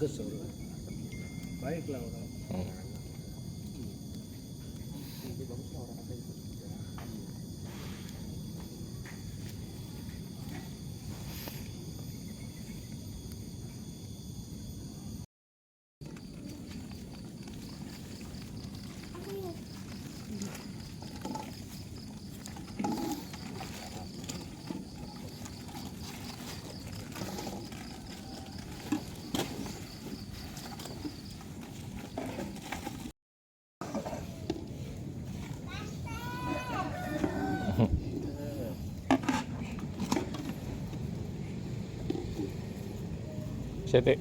tegas orang. Baiklah orang. Ini bagusnya orang apa itu? Sete.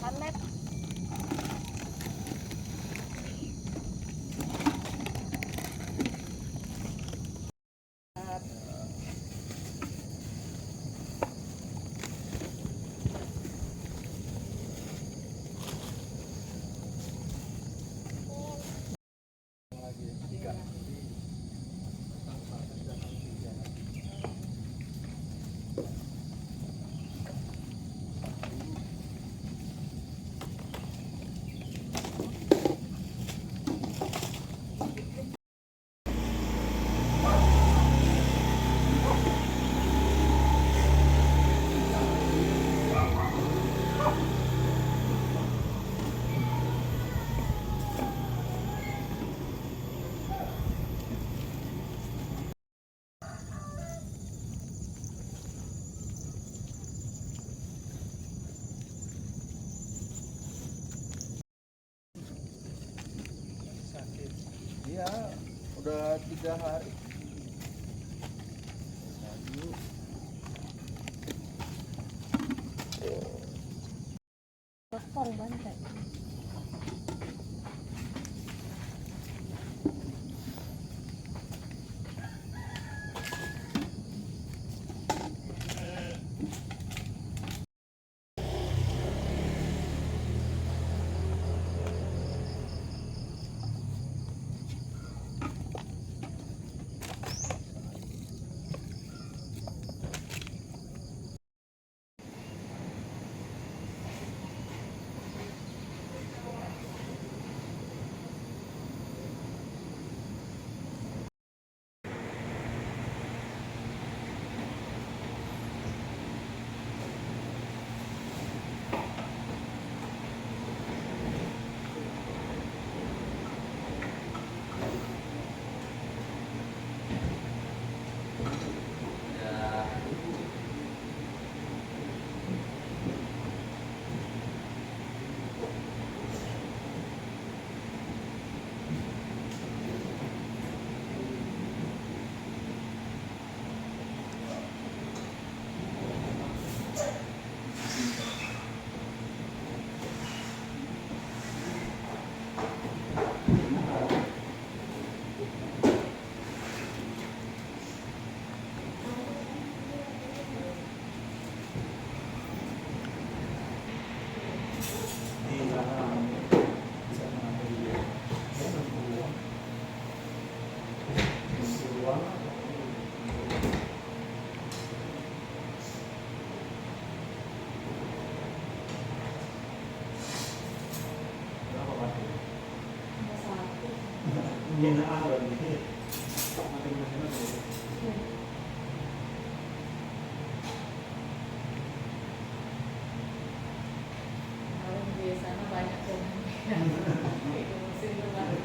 Sunlight. Iya, udah 3 hari. Kosong banget. Biasanya banyak teman itu musim lebaran.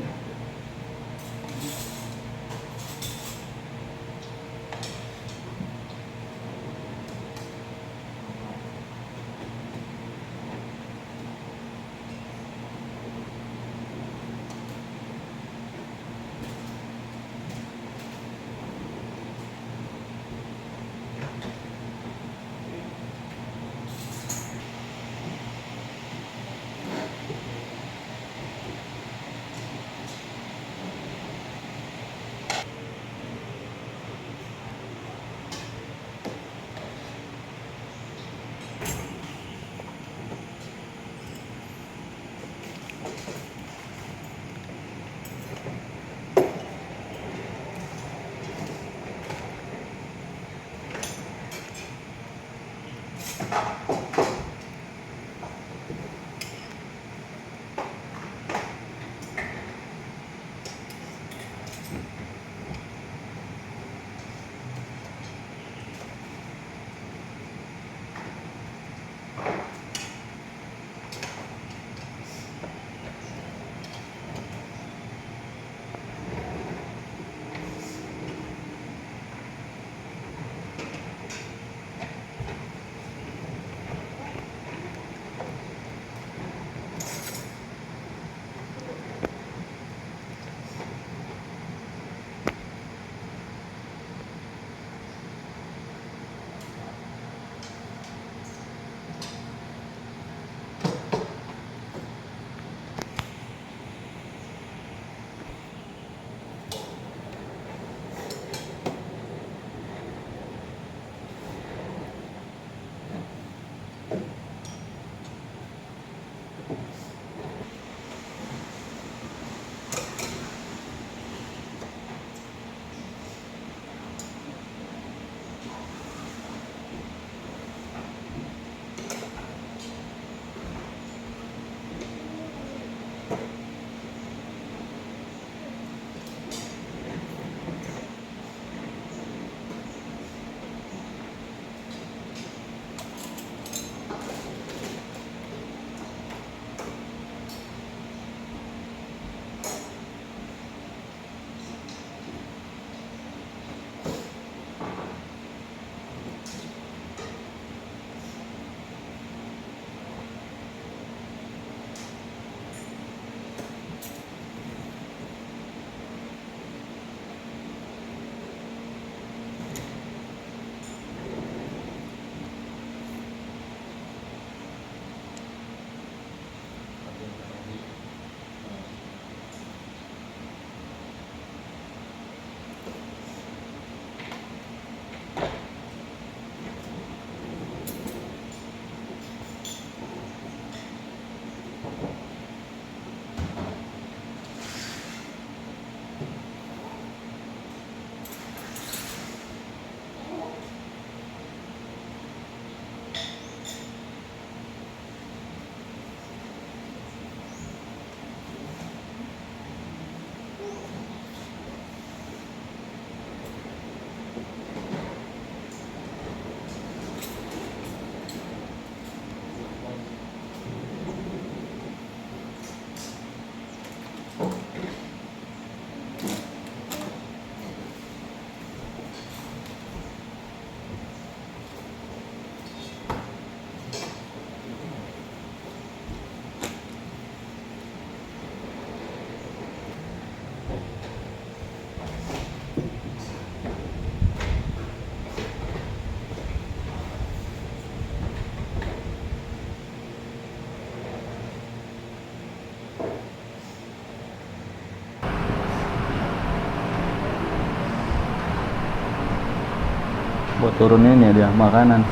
Buat turun ini dia makanan.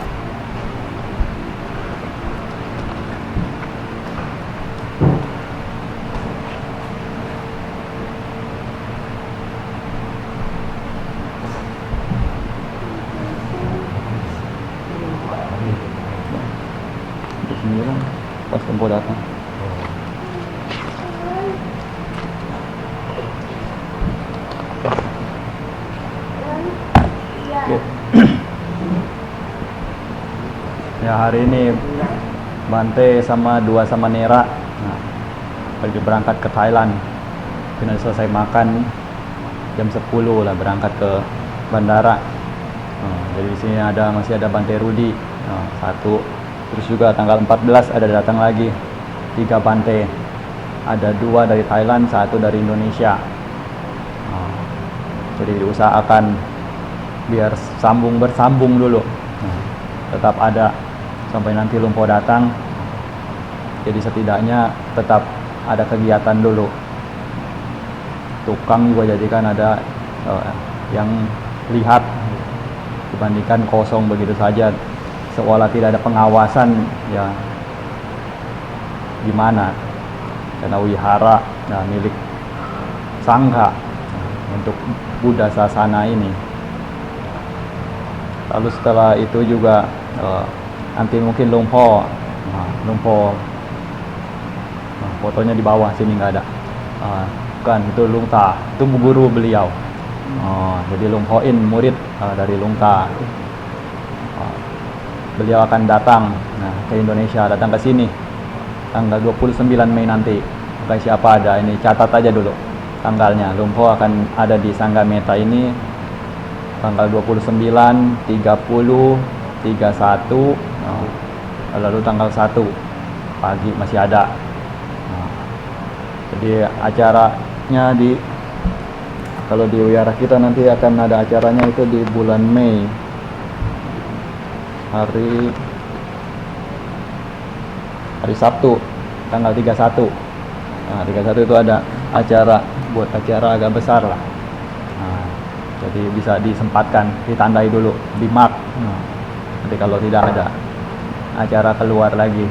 Jam 9 pas tempo datang. Oke. Ya hari ini Bante sama Nera pergi berangkat ke Thailand. Kita selesai makan jam 10 lah berangkat ke bandara. Jadi di sini masih ada Bante Rudi satu. Terus juga tanggal 14 ada datang lagi 3 Bante. Ada 2 dari Thailand, 1 dari Indonesia. Jadi diusahakan biar bersambung dulu. Tetap ada sampai nanti Lumpo datang. Jadi setidaknya tetap ada kegiatan dulu. Tukang juga jadikan ada yang lihat, dibandingkan kosong begitu saja seolah tidak ada pengawasan. Ya gimana, karena wihara milik sangha untuk Buddha Sasana ini. Lalu setelah itu juga nanti mungkin Lumpo fotonya di bawah sini nggak ada. Bukan, itu Lungta, itu guru beliau. Jadi Lumpoin murid dari Lungta. Beliau akan datang ke Indonesia, datang ke sini tanggal 29 Mei nanti. Maka siapa ada ini catat aja dulu tanggalnya. Lumpo akan ada di Sangga Meta ini tanggal 29, 30, 31, lalu tanggal 1 pagi masih ada. Jadi acaranya kalau di wihara kita nanti akan ada acaranya itu di bulan Mei, hari Sabtu tanggal 31. 31 itu ada acara agak besar lah. Jadi bisa disempatkan, ditandai dulu di mark. Nanti kalau tidak ada acara keluar lagi,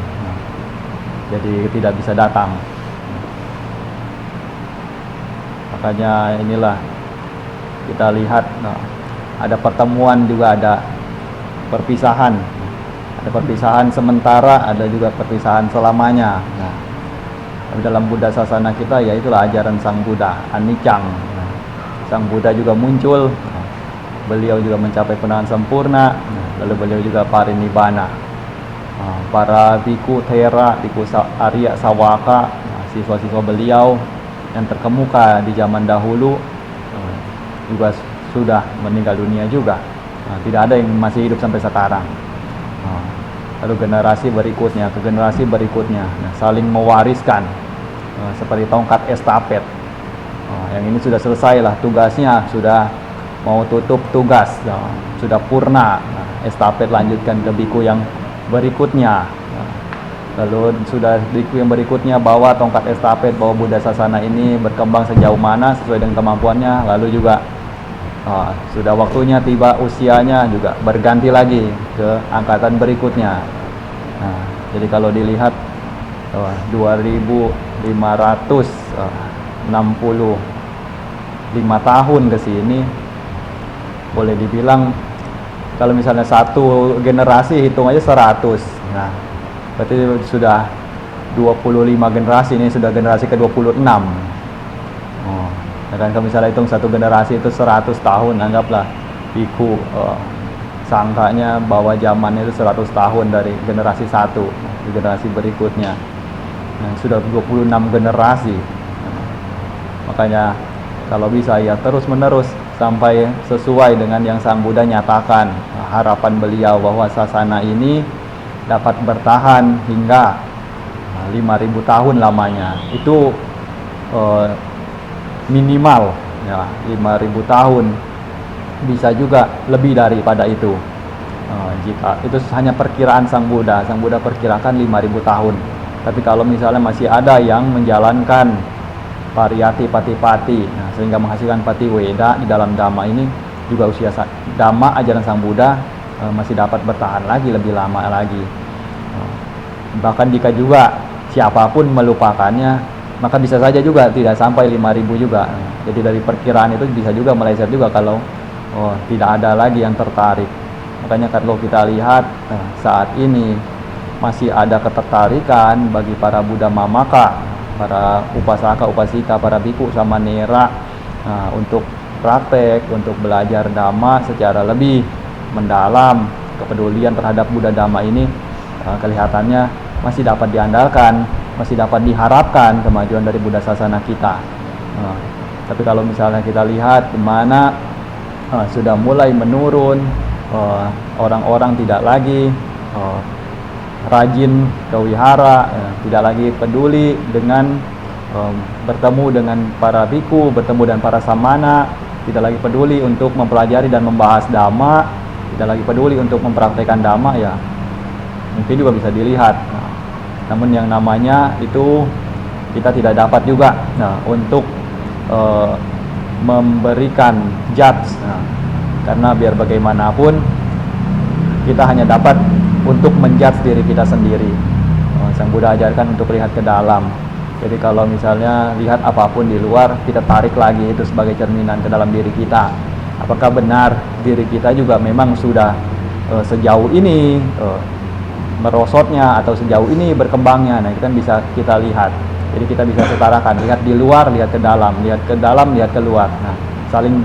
jadi tidak bisa datang. Makanya inilah kita lihat ada pertemuan juga, ada perpisahan. Ada perpisahan sementara, ada juga perpisahan selamanya. Dalam Buddha Sasana kita ya itulah ajaran Sang Buddha, Anicang. Sang Buddha juga muncul, beliau juga mencapai penahan sempurna, lalu beliau juga parinibbana. Para biku Thera, biku Arya Sawaka, siswa-siswa beliau yang terkemuka di zaman dahulu juga sudah meninggal dunia juga. Tidak ada yang masih hidup sampai sekarang. Lalu generasi berikutnya ke generasi berikutnya, saling mewariskan seperti tongkat estafet. Yang ini sudah selesai lah tugasnya, sudah mau tutup tugas, sudah purna. Estafet lanjutkan ke biku yang berikutnya. Lalu sudah biku yang berikutnya bawa tongkat estafet, bawa Buddha Sasana ini berkembang sejauh mana sesuai dengan kemampuannya. Lalu juga sudah waktunya tiba usianya juga berganti lagi ke angkatan berikutnya. Jadi kalau dilihat 2565 tahun ke sini, boleh dibilang kalau misalnya satu generasi hitung aja 100. Berarti sudah 25 generasi, ini sudah generasi ke-26. Dan kalau misalnya hitung satu generasi itu 100 tahun, anggaplah biku sangkanya bahwa zamannya itu 100 tahun dari generasi satu ke generasi berikutnya. Sudah 26 generasi. Makanya kalau bisa ya terus menerus sampai sesuai dengan yang Sang Buddha nyatakan, harapan beliau bahwa sasana ini dapat bertahan hingga 5.000 tahun lamanya. Itu minimal ya, 5.000 tahun, bisa juga lebih daripada itu. Jika itu hanya perkiraan Sang Buddha perkirakan 5.000 tahun. Tapi kalau misalnya masih ada yang menjalankan pariyati patipati, sehingga menghasilkan patiweda di dalam dhamma ini, juga usia Dhamma ajaran Sang Buddha masih dapat bertahan lagi lebih lama lagi. Bahkan jika juga siapapun melupakannya, maka bisa saja juga tidak sampai 5.000 juga. Jadi dari perkiraan itu bisa juga meleset juga kalau tidak ada lagi yang tertarik. Makanya kalau kita lihat saat ini masih ada ketertarikan bagi para Buddha Mamaka, para upasaka, upasika, para biku sama nera untuk praktek, untuk belajar Dhamma secara lebih mendalam. Kepedulian terhadap Buddha Dhamma ini kelihatannya masih dapat diandalkan, masih dapat diharapkan kemajuan dari Buddha Sasana kita. Tapi kalau misalnya kita lihat kemana sudah mulai menurun, orang-orang tidak lagi rajin ke wihara, tidak lagi peduli dengan bertemu dengan para biku, bertemu dengan para samana, tidak lagi peduli untuk mempelajari dan membahas Dhamma, tidak lagi peduli untuk mempraktekkan Dhamma, ya mungkin juga bisa dilihat. Namun yang namanya itu kita tidak dapat juga untuk memberikan judge, karena biar bagaimanapun kita hanya dapat untuk menjudge diri kita sendiri. Sang Buddha ajarkan untuk lihat ke dalam. Jadi kalau misalnya lihat apapun di luar, kita tarik lagi itu sebagai cerminan ke dalam diri kita. Apakah benar diri kita juga memang sudah sejauh ini merosotnya atau sejauh ini berkembangnya? Nah, itu kan bisa kita lihat. Jadi kita bisa setarakan, lihat di luar, lihat ke dalam, lihat keluar. Nah, saling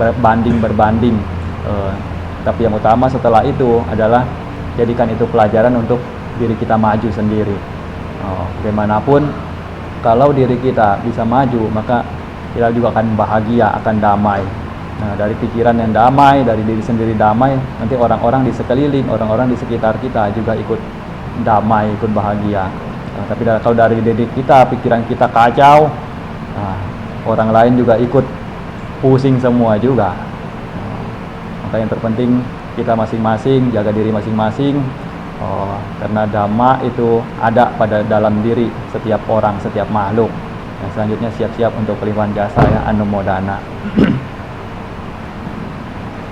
berbanding. Tapi yang utama setelah itu adalah jadikan itu pelajaran untuk diri kita maju sendiri. Bagaimanapun kalau diri kita bisa maju, maka kita juga akan bahagia, akan damai. Nah, dari pikiran yang damai, dari diri sendiri damai, nanti orang-orang di sekeliling, orang-orang di sekitar kita juga ikut damai, ikut bahagia. Tapi kalau dari diri kita, pikiran kita kacau, orang lain juga ikut pusing semua juga. Maka yang terpenting kita masing-masing, jaga diri masing-masing, karena Dhamma itu ada pada dalam diri setiap orang, setiap makhluk. Selanjutnya siap-siap untuk pelimpahan jasa, ya, anumodana.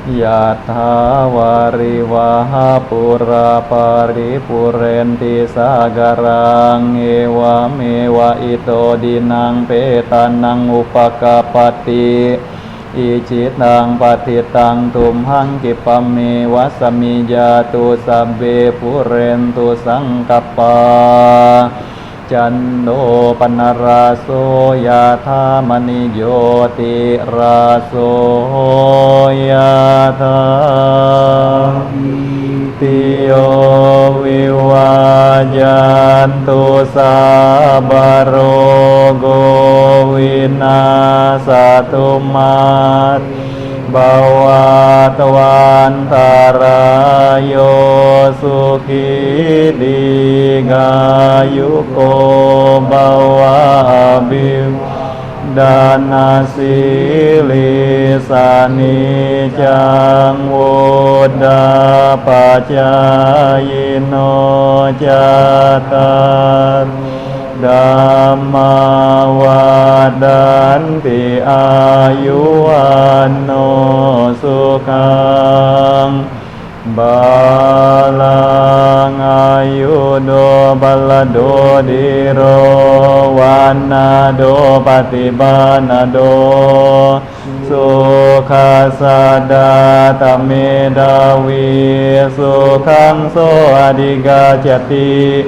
Yatha wariwaha pura paripurenti sagarang ewa mewa ito dinang petanang upakapati icitang patitang tumhang kipame wasami jatu sabbe purentu sangkapa Cando panaraso yatha mani joti raso yatha tiyo viwajantu sabaro winasatu mat bawatwantarayo sukhi digayuko bawabim danasilisani cang wuda pacayino catat Dhamma wadanti ayuwano sukhang balang ayudo balado diro wanado patibanado sukha sada tamedawi sukhang so adigacati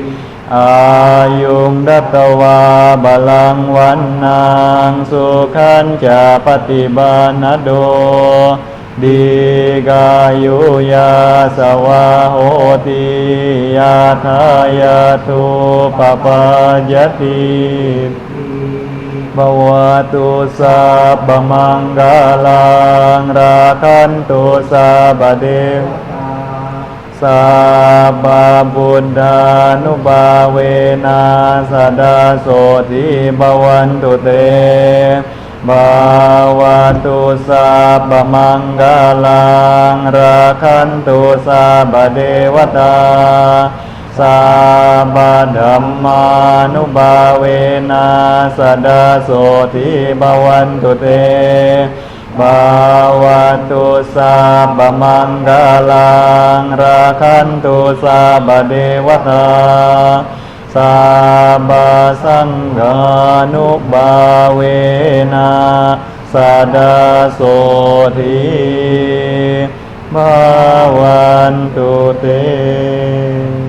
ayung dattawa balang wannang sukhan ca patibanado digayuya sawahoti yathayatu papajati bawatu sabba manggalang rakantu sabade sabba buddha nubawena sadasoti bawantu te bawatu sabba manggalang rakantu sabba dewata sabba dhamma nubawena sadasoti bawantu te Bhavatu sabba manggalang rakantu sabba dewata sabba sangganu bhavena sada soti bhavantu te.